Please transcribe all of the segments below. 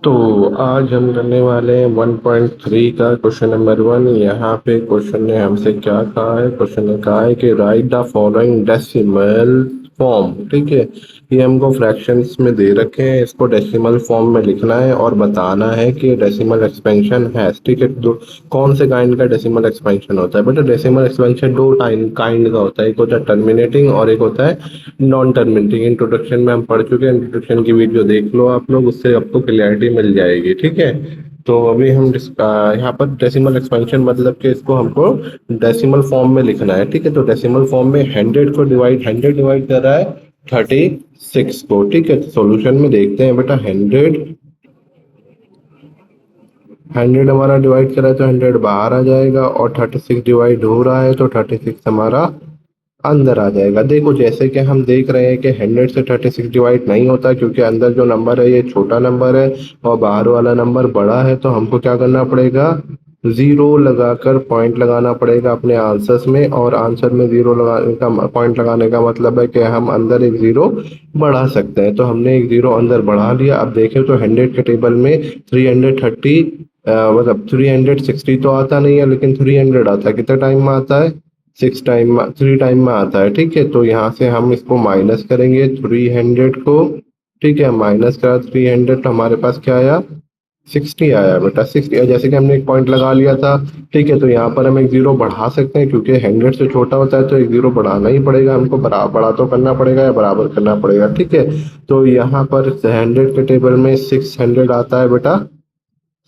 तो आज हम करने वाले हैं 1.3 का क्वेश्चन नंबर 1। यहाँ पे क्वेश्चन ने हमसे क्या कहा है? क्वेश्चन ने कहा है कि right the following decimal form. ठीक है, ये हमको फ्रैक्शंस में दे रखे हैं, इसको डेसिमल फॉर्म में लिखना है और बताना है कि डेसिमल एक्सपेंशन है। ठीक है, दो कौन से काइंड का डेसिमल एक्सपेंशन होता है? बेटा डेसिमल एक्सपेंशन दो काइंड का होता है, एक होता है टर्मिनेटिंग और एक होता है नॉन टर्मिनेटिंग। इंट्रोडक्शन में हम पढ़ चुके हैं, इंट्रोडक्शन की वीडियो देख लो आप लोग, उससे आपको क्लियरिटी मिल जाएगी। ठीक है, तो अभी हम यहाँ पर डेसिमल एक्सपेंशन मतलब कि इसको हमको डेसिमल फॉर्म में लिखना है। ठीक है, तो डेसिमल फॉर्म में 100 कर रहा है 36 को। ठीक है, सॉल्यूशन में देखते हैं बेटा। 100 हमारा डिवाइड करा है तो 100 बाहर आ जाएगा, और 36 डिवाइड हो रहा है तो 36 हमारा अंदर आ जाएगा। देखो जैसे कि हम देख रहे हैं कि 100 से 36 डिवाइड नहीं होता, क्योंकि अंदर जो नंबर है ये छोटा नंबर है और बाहर वाला नंबर बड़ा है। तो हमको क्या करना पड़ेगा? जीरो लगाकर पॉइंट लगाना पड़ेगा अपने आंसर्स में, और आंसर में जीरो लगाने का पॉइंट लगाने का मतलब है कि हम अंदर एक जीरो बढ़ा सकते हैं। तो हमने एक जीरो अंदर बढ़ा लिया। अब देखें तो 100 के टेबल में 330 मतलब 360 तो आता नहीं है, लेकिन 300 आता है। कितने टाइम में आता है? 6 टाइम में, 3 टाइम में आता है। ठीक है, तो यहाँ से हम इसको माइनस करेंगे 300 को। ठीक है, माइनस करा 300 तो हमारे पास क्या आया? 60 आया बेटा। 60 जैसे कि हमने एक पॉइंट लगा लिया था। ठीक है, तो यहाँ पर हम एक जीरो बढ़ा सकते हैं, क्योंकि 100 से छोटा होता है तो एक जीरो बढ़ाना ही पड़ेगा हमको। बड़ा तो करना पड़ेगा या बराबर करना पड़ेगा। ठीक है, तो यहाँ पर 100 के टेबल में 600 आता है बेटा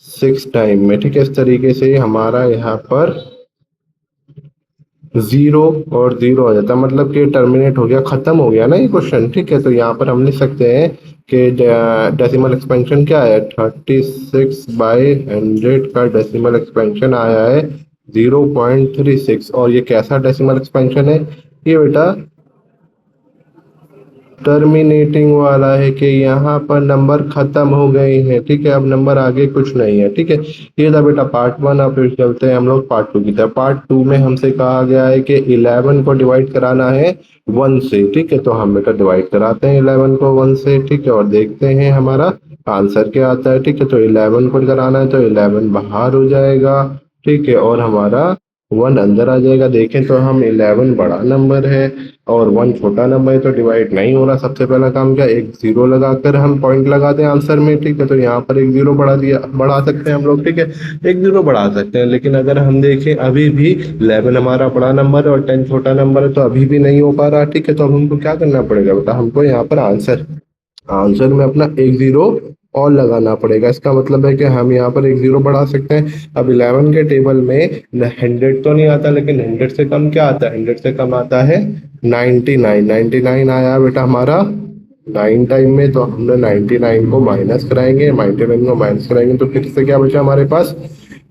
6 टाइम में। ठीक है, इस तरीके से हमारा यहाँ पर जीरो और जीरो आ जाता है, मतलब कि टर्मिनेट हो गया, खत्म हो गया ना ये क्वेश्चन। ठीक है, तो यहाँ पर हम लिख सकते हैं कि डेसिमल एक्सपेंशन क्या है? 36/100 का डेसिमल एक्सपेंशन आया है 0.36। और ये कैसा डेसिमल एक्सपेंशन है? ये बेटा टर्मिनेटिंग वाला है, कि यहाँ पर नंबर खत्म हो गए हैं। ठीक है, अब नंबर आगे कुछ नहीं है। ठीक है, ये था बेटा पार्ट 1। अब फिर चलते हैं हम लोग पार्ट 2 की तरफ। पार्ट 2 में हमसे कहा गया है कि 11 को डिवाइड कराना है 1 से। ठीक है, तो हम बेटा डिवाइड कराते हैं 11 को 1 से। ठीक है, और देखते हैं हमारा आंसर क्या आता है। ठीक है, तो 11 को कराना है तो 11 बाहर हो जाएगा। ठीक है, और हमारा 1 अंदर आ जाएगा। देखें तो हम 11 बड़ा नंबर है और 1 छोटा नंबर है, तो डिवाइड नहीं हो रहा। सबसे पहला काम क्या? एक जीरो लगाकर हम पॉइंट लगा दें आंसर में। ठीक है, तो यहाँ पर एक जीरो बढ़ा सकते हैं हम लोग। ठीक है, एक जीरो बढ़ा सकते हैं, लेकिन अगर हम देखें अभी भी 11 हमारा बड़ा नंबर है और 10 छोटा नंबर है, तो अभी भी नहीं हो पा रहा। ठीक है, तो अब हमको क्या करना पड़ेगा बेटा? हमको यहाँ पर आंसर आंसर में अपना एक जीरो और लगाना पड़ेगा। इसका मतलब है कि हम यहाँ पर एक जीरो बढ़ा सकते हैं। अब 11 के टेबल में 100 तो नहीं आता, लेकिन 100 से कम क्या आता है? 100 से कम आता है 99। 99 आया बेटा हमारा 9 टाइम में, तो हमने 99 को माइनस कराएंगे। 99 को माइनस कराएंगे तो फिर से क्या बचा हमारे पास?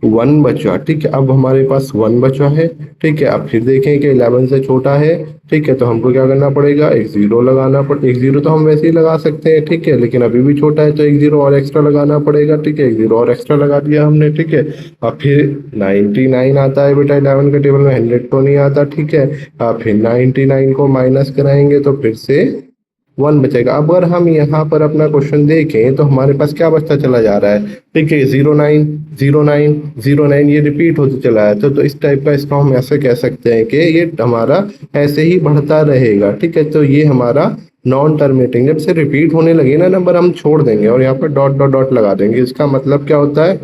1 बचा। ठीक है, अब हमारे पास 1 बचा है। ठीक है, अब फिर देखें कि 11 से छोटा है। ठीक है, तो हमको क्या करना पड़ेगा? एक जीरो लगाना पड़ेगा। एक जीरो तो हम वैसे ही लगा सकते हैं। ठीक है, लेकिन अभी भी छोटा है तो एक जीरो और एक्स्ट्रा लगाना पड़ेगा। ठीक है, एक जीरो और एक्स्ट्रा लगा दिया हमने। ठीक है, अब फिर 99 आता है बेटा 11 के टेबल में, 100 तो नहीं आता। ठीक है, अब फिर 99 को माइनस कराएंगे तो फिर से 1 बचेगा। अब अगर हम यहाँ पर अपना क्वेश्चन देखें तो हमारे पास क्या बचता चला जा रहा है? ठीक है, 09 09 09 ये रिपीट होते चला है। तो इस टाइप का इसको हम ऐसे कह सकते हैं कि ये हमारा ऐसे ही बढ़ता रहेगा। ठीक है, तो ये हमारा नॉन टर्मिनेटिंग। जब से रिपीट होने लगे ना नंबर, हम छोड़ देंगे और यहाँ पर डॉट डॉट डॉट लगा देंगे। इसका मतलब क्या होता है?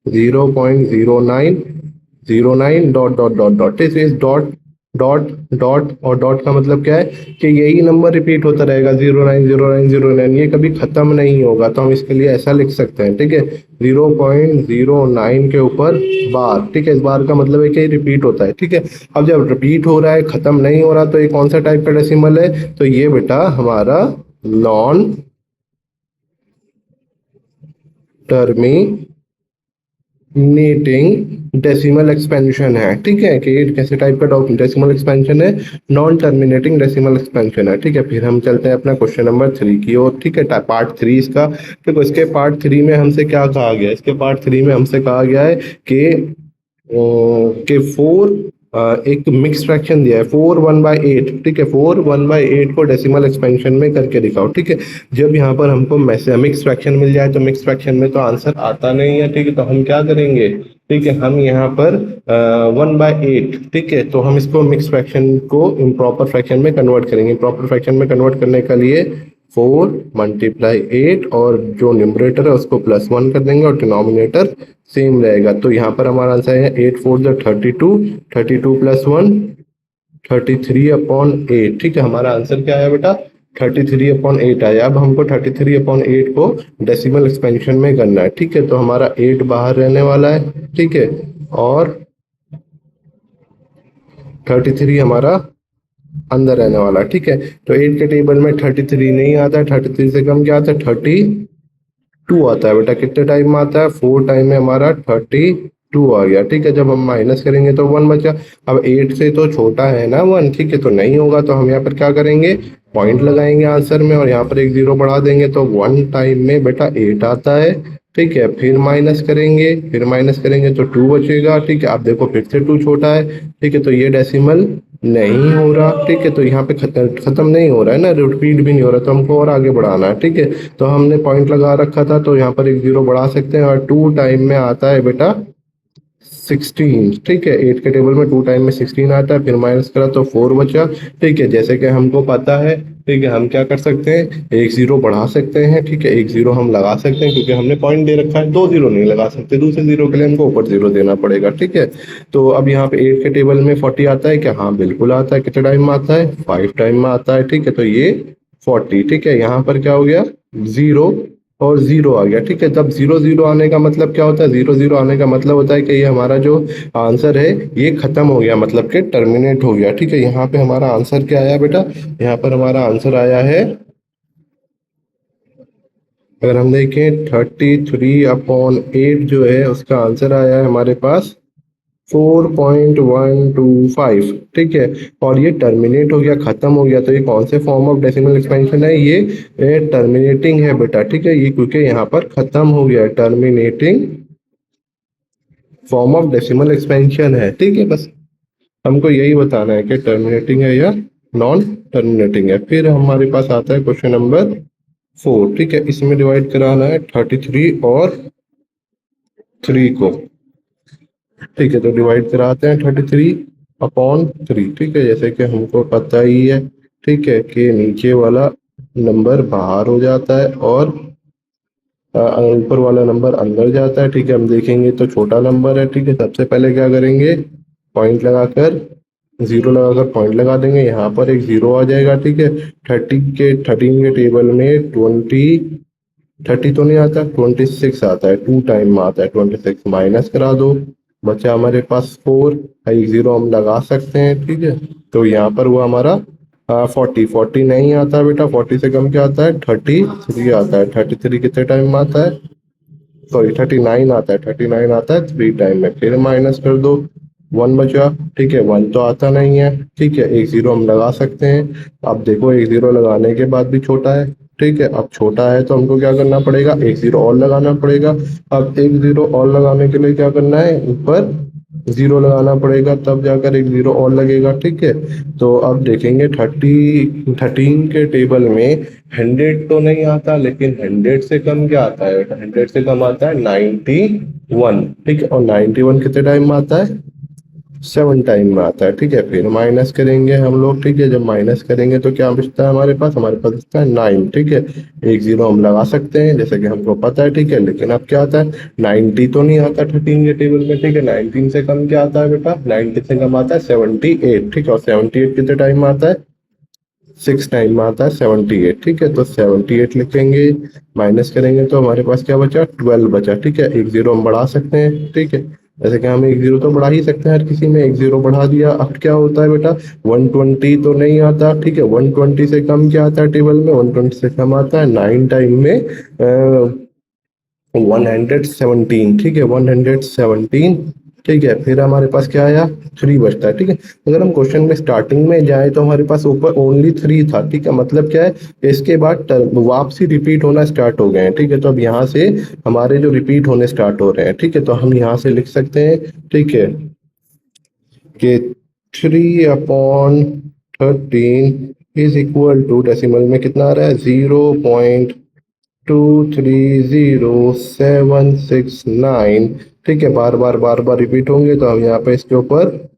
0.0909 डॉट डॉट डॉट डॉट। इस डॉट डॉट डॉट और डॉट का मतलब क्या है? कि यही नंबर रिपीट होता रहेगा 090909। ये कभी खत्म नहीं होगा, तो हम इसके लिए ऐसा लिख सकते हैं। ठीक है, 0.09 के ऊपर बार। ठीक है, इस बार का मतलब है कि रिपीट होता है। ठीक है, अब जब रिपीट हो रहा है, खत्म नहीं हो रहा, तो ये कौन सा टाइप का डेसिमल है? तो ये बेटा हमारा नॉन टर्मी नीटिंग डेसिमल एक्सपेंशन है। ठीक है, कि ये कैसे टाइप का डेसिमल एक्सपेंशन है? नॉन टर्मिनेटिंग डेसिमल एक्सपेंशन है। ठीक है, फिर हम चलते हैं अपना क्वेश्चन नंबर 3 की ओर। ठीक है, पार्ट 3 इसका। देखो इसके पार्ट 3 में हमसे क्या कहा गया है? इसके पार्ट 3 में हमसे कहा गया है कि 4 एक मिक्स फ्रैक्शन दिया है 4 1/8, ठीक है। 4 1/8 को डेसिमल एक्सपेंशन में करके दिखाओ, ठीक है। जब यहाँ पर हमको मिक्स फ्रैक्शन मिल जाए तो मिक्स फ्रैक्शन में तो आंसर आता नहीं है, ठीक है। तो हम क्या करेंगे, ठीक है, हम यहाँ पर 1/8, ठीक है, तो हम इसको मिक्स फ्रैक्शन को इम्प्रॉपर फ्रैक्शन में कन्वर्ट करेंगे। इम्प्रॉपर फ्रैक्शन में कन्वर्ट करने के लिए 4 × 8 और जो न्यूमरेटर है उसको +1 कर देंगे और डिनोमिनेटर सेम रहेगा। तो यहाँ पर हमारा आंसर है 8 4 32, 32 + 1 33/8, ठीक है। हमारा आंसर क्या आया बेटा, 33/8 आया। अब हमको 33/8 को डेसिमल एक्सपेंशन में करना है, ठीक है। तो हमारा 8 बाहर रहने वाला है, ठीक है, और 33 हमारा अंदर रहने वाला, ठीक है। तो 8 के टेबल में 33 नहीं आता है, 33 से कम क्या आता है, 32 आता है बेटा। कितने टाइम में आता है, 4 टाइम में हमारा 32 आ गया, ठीक है। जब हम माइनस करेंगे तो 1 बचा। अब 8 से तो छोटा है ना 1, ठीक है, तो नहीं होगा। तो हम यहाँ पर क्या करेंगे, पॉइंट लगाएंगे आंसर में और यहाँ पर एक 0 बढ़ा देंगे। तो 1 टाइम में बेटा 8 आता है, ठीक है। फिर माइनस करेंगे, तो 2 बचेगा, ठीक है। आप देखो फिर से 2 छोटा है, ठीक है, तो ये डेसिमल नहीं हो रहा, ठीक है। तो यहाँ पे खत्म नहीं हो रहा है ना, रिपीट भी नहीं हो रहा, तो हमको और आगे बढ़ाना है, ठीक है। तो हमने पॉइंट लगा रखा था, तो यहाँ पर एक 0 बढ़ा सकते हैं और 2 टाइम में आता है बेटा 16, ठीक है। 8 के टेबल में 2 टाइम में 16 आता है, फिर माइनस करा तो 4 बचा, ठीक है। जैसे कि हमको पता है, ठीक है, हम क्या कर सकते हैं, एक 0 बढ़ा सकते हैं, ठीक है, एक 0 हम लगा सकते हैं क्योंकि हमने पॉइंट दे रखा है। 2 0 नहीं लगा सकते, दूसरे 0 के लिए हमको ऊपर 0 देना पड़ेगा, ठीक है। तो अब यहाँ पे 8 के टेबल में 40 आता है क्या, हाँ बिल्कुल आता है। कितने टाइम में आता है, 5 टाइम में आता है, ठीक है। तो ये 40, ठीक है। यहाँ पर क्या हो गया, 0 और 0 आ गया, ठीक है। तब 0 0 आने का मतलब क्या होता है, 0 0 आने का मतलब होता है कि ये हमारा जो आंसर है ये खत्म हो गया, मतलब कि टर्मिनेट हो गया, ठीक है। यहाँ पे हमारा आंसर क्या आया बेटा, यहाँ पर हमारा आंसर आया है, अगर हम देखें 33/8 जो है उसका आंसर आया है हमारे पास 4.125, ठीक है। और ये टर्मिनेट हो गया, खत्म हो गया। तो ये कौन से फॉर्म ऑफ डेसिमल एक्सपेंशन है, ये टर्मिनेटिंग है बेटा, ठीक है। ये क्योंकि यहाँ पर खत्म हो गया, terminating form of decimal expansion है, ठीक है। बस हमको यही बताना है कि टर्मिनेटिंग है या नॉन टर्मिनेटिंग है। फिर हमारे पास आता है क्वेश्चन नंबर 4, ठीक है। इसमें डिवाइड कराना है 33 और 3 को, ठीक है। तो डिवाइड कराते हैं 33/3, ठीक है। जैसे कि हमको पता ही है, ठीक है, कि नीचे वाला नंबर बाहर हो जाता है और ऊपर वाला नंबर अंदर जाता है, ठीक है। हम देखेंगे तो छोटा नंबर है, ठीक है। सबसे पहले क्या करेंगे, पॉइंट लगाकर 0 लगाकर पॉइंट लगा देंगे, यहाँ पर एक 0 आ जाएगा, ठीक है। 13 के टेबल में 30 तो नहीं आता, 26 आता है, 2 टाइम में आता है 26, माइनस करा दो, बचा हमारे पास 4, एक 0 हम लगा सकते हैं, ठीक है। तो यहाँ पर हुआ हमारा 40 नहीं आता बेटा, 40 से कम क्या आता है, 33 आता है। 33 कितने टाइम में आता है, सॉरी 39 आता है, 39 आता है 3 टाइम में। फिर माइनस कर दो, 1 बचा, ठीक है। 1 तो आता नहीं है, ठीक है, एक 0 हम लगा सकते हैं। अब देखो एक 0 लगाने के बाद भी छोटा है, ठीक है। अब छोटा है तो हमको क्या करना पड़ेगा, एक 0 और लगाना पड़ेगा। अब एक 0 और लगाने के लिए क्या करना है, ऊपर 0 लगाना पड़ेगा, तब जाकर एक 0 और लगेगा, ठीक है। तो अब देखेंगे 13 के टेबल में 100 तो नहीं आता, लेकिन 100 से कम क्या आता है, 100 से कम आता है 91, ठीक है। और 91 कितने टाइम में आता है, 7 टाइम में आता है, ठीक है। फिर माइनस करेंगे हम लोग, ठीक है। जब माइनस करेंगे तो क्या बचता है हमारे पास, बचता है 9, ठीक है। एक 0 हम लगा सकते हैं जैसे कि हमको पता है, ठीक है। लेकिन अब क्या आता है, 90 तो नहीं आता 13 के टेबल में, ठीक है। 19 से कम क्या आता है बेटा, 90 से कम आता है 78, ठीक है। और 78 कितने टाइम में आता है, 6 टाइम में आता है 78, ठीक है। तो 78 लिखेंगे, माइनस करेंगे तो हमारे पास क्या बचा, 12 बचा, ठीक है। एक 0 हम बढ़ा सकते हैं, ठीक है। जैसे कि हम एक 0 तो बढ़ा ही सकते हैं, हर किसी में एक 0 बढ़ा दिया। अब क्या होता है बेटा, 120 तो नहीं आता, ठीक है। 120 से कम क्या आता है टेबल में, 120 से कम आता है 9 टाइम में 117, ठीक है, 117, ठीक है। फिर हमारे पास क्या आया, 3 बचता है, ठीक है। अगर हम क्वेश्चन में स्टार्टिंग में जाए तो हमारे पास ऊपर ओनली 3 था, ठीक है। मतलब क्या है, इसके बाद वापसी रिपीट होना स्टार्ट हो गए हैं, ठीक है। तो अब यहाँ से हमारे जो रिपीट होने स्टार्ट हो रहे हैं, ठीक है। तो हम यहाँ से लिख सकते हैं, ठीक है, कि 3/13 इज इक्वल टू, डेसिमल में कितना आ रहा है, 0.230769। ठीक है, बार बार रिपीट होंगे तो हम यहाँ पे इसके ऊपर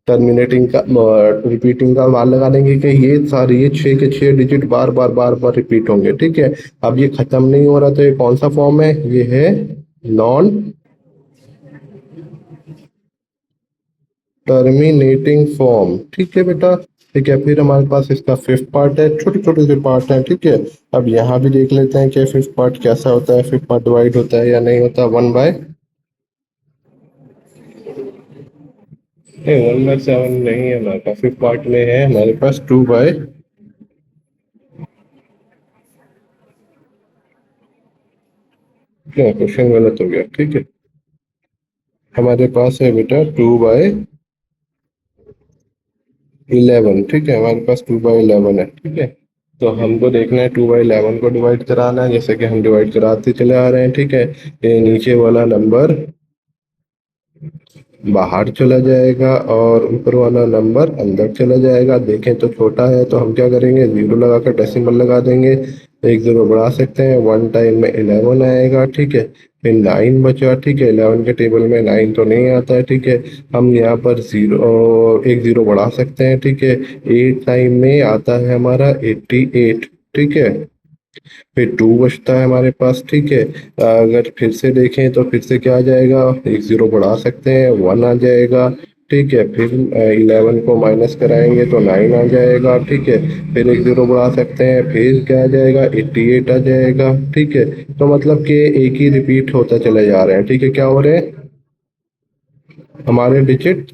टर्मिनेटिंग का रिपीटिंग का मान लगा देंगे कि ये 6 के 6 डिजिट बार बार रिपीट होंगे। ठीक है, अब ये खत्म नहीं हो रहा तो ये कौन सा फॉर्म है, ये है नॉन टर्मिनेटिंग फॉर्म। ठीक है बेटा, ठीक है। फिर हमारे पास इसका फिफ्थ पार्ट है, छोटे छोटे से पार्ट हैं। ठीक है, अब यहाँ भी देख लेते हैं कि फिफ्थ पार्ट कैसा होता है, फिफ्थ पार्ट डिवाइड होता है या नहीं होता। 1/7 नहीं है हमारे पास, फिफ्थ पार्ट में है हमारे पास 2/, क्या क्वेश्चन गलत हो गया। ठीक है, हमारे पास है बेटा 2/11। ठीक है, हमारे पास 2/11 है। ठीक है, तो हमको देखना है 2/11 को डिवाइड कराना है, जैसे कि हम डिवाइड कराते चले आ रहे हैं। ठीक है, ये नीचे वाला नंबर बाहर चला जाएगा और ऊपर वाला नंबर अंदर चला जाएगा। देखें तो छोटा है तो हम क्या करेंगे, जीरो लगाकर डेसिमल लगा देंगे, एक जीरो बढ़ा सकते हैं, 1 टाइम में 11 आएगा। ठीक है, फिर 9 बचा। ठीक है, 11 के टेबल में 9 तो नहीं आता है। ठीक है, हम यहाँ पर जीरो, एक जीरो बढ़ा सकते हैं। ठीक है, 8 टाइम में आता है हमारा 88। ठीक है, फिर टू बचता है हमारे पास। ठीक है, अगर फिर से देखें तो फिर से क्या आ जाएगा, एक जीरो बढ़ा सकते हैं, 1 आ जाएगा। ठीक है, फिर 11 को माइनस कराएंगे तो 9 आ जाएगा। ठीक है, फिर एक जीरो बढ़ा सकते हैं, फिर क्या आ जाएगा, 88 आ जाएगा। ठीक है, तो मतलब कि एक ही रिपीट होता चले जा रहे हैं। ठीक है, क्या हो रहे हैं, हमारे डिजिट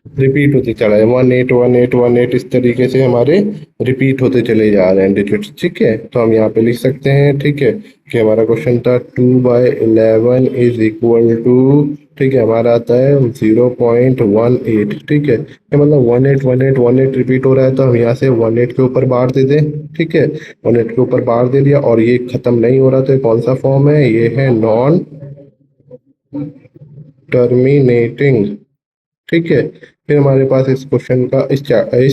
रिपीट होते चला है, 181818 इस तरीके से हमारे रिपीट होते चले जा रहे हैं डिजिट्स। ठीक है, तो हम यहाँ पे लिख सकते हैं। ठीक है, कि हमारा क्वेश्चन था 2/11 इज इक्वल टू, ठीक है, हमारा आता है 0.18। ठीक है, ये मतलब 181818 रिपीट हो रहा है तो हम यहाँ से 18 के ऊपर बार दे दें। ठीक है, 18 के ऊपर बार दे दिया और ये खत्म नहीं हो रहा तो ये कौन सा फॉर्म है, ये है नॉन टर्मिनेटिंग। ठीक है, फिर हमारे पास इस क्वेश्चन का इस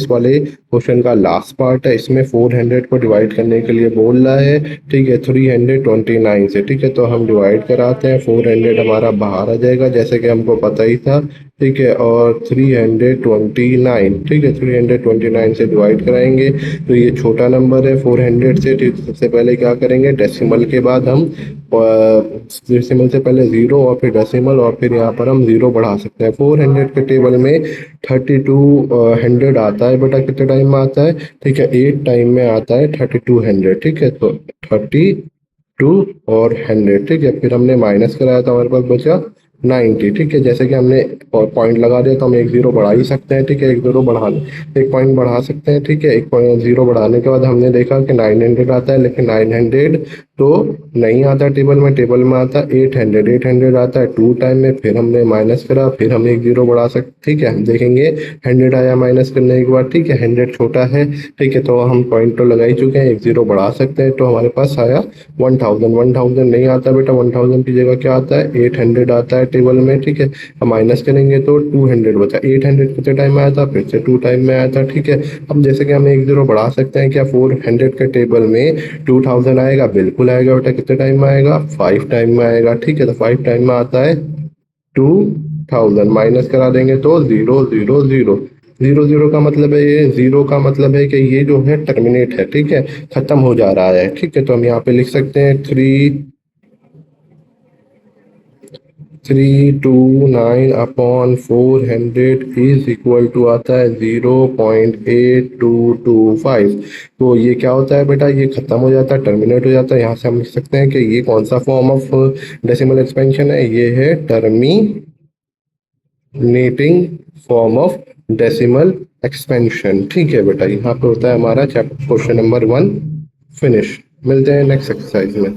वाले क्वेश्चन का लास्ट पार्ट है, इसमें 400 को डिवाइड करने के लिए बोल रहा है। ठीक है, 329 से। ठीक है, तो हम डिवाइड कराते हैं, 400 हमारा बाहर आ जाएगा जैसे कि हमको पता ही था। ठीक है, और 329, ठीक है, 329 से डिवाइड कराएंगे तो ये छोटा नंबर है 400 से। ठीक, सबसे पहले क्या करेंगे, डेसिमल के बाद हम डेसिमल से पहले जीरो और फिर डेसिमल और फिर यहाँ पर हम जीरो बढ़ा सकते हैं। 400 के टेबल में 3200 आता है बेटा, कितने टाइम में आता है, ठीक है, 8 टाइम में आता है 3200। ठीक है, तो 32 और 100। ठीक है, फिर हमने माइनस कराया तो हमारे पास बचा 90। ठीक है, जैसे कि हमने पॉइंट लगा दिया तो हम एक जीरो बढ़ा ही सकते हैं। ठीक है, एक जीरो बढ़ा, एक पॉइंट बढ़ा सकते हैं। ठीक है, एक पॉइंट जीरो बढ़ाने के बाद हमने देखा कि 900 आता है, लेकिन 900 तो नहीं आता टेबल में, टेबल में आता है 800। 800 आता है 2 टाइम में, फिर हमने माइनस करा, फिर हम एक जीरो बढ़ा सकते। ठीक है, हम देखेंगे 100 आया माइनस करने के बाद। ठीक है, 100 छोटा है। ठीक है, तो हम पॉइंट तो लगा ही चुके हैं, एक जीरो बढ़ा सकते हैं तो हमारे पास आया 1000। 1000 नहीं आता बेटा, 1000 की जगह क्या आता है, 800 आता है टेबल में। ठीक है, हम माइनस करेंगे तो 200 बचा। 800 कितने टाइम में आया था, फिर से 2 टाइम में आया था। ठीक है, अब जैसे कि हम एक जीरो बढ़ा सकते हैं, क्या 400 के टेबल में 2000 आएगा, बिल्कुल आएगा बेटा, कितने टाइम में आएगा, 5 टाइम में आएगा। ठीक है, तो 5 टाइम में आता है 2000, माइनस करा देंगे तो 000। 00 का मतलब है, ये जीरो का मतलब है कि ये जो है टर्मिनेट है। ठीक है, खत्म हो जा रहा है। ठीक है, तो हम यहाँ पे लिख सकते हैं 329/400 इज इक्वल टू आता है 0.8225। तो ये क्या होता है बेटा, ये खत्म हो जाता है, टर्मिनेट हो जाता है। यहाँ से हम लिख सकते हैं कि ये कौन सा फॉर्म ऑफ डेसिमल एक्सपेंशन है, ये है terminating form of decimal expansion. ठीक है बेटा, यहाँ पे होता है हमारा चैप्टर क्वेश्चन नंबर 1 फिनिश। मिलते हैं नेक्स्ट एक्सरसाइज में।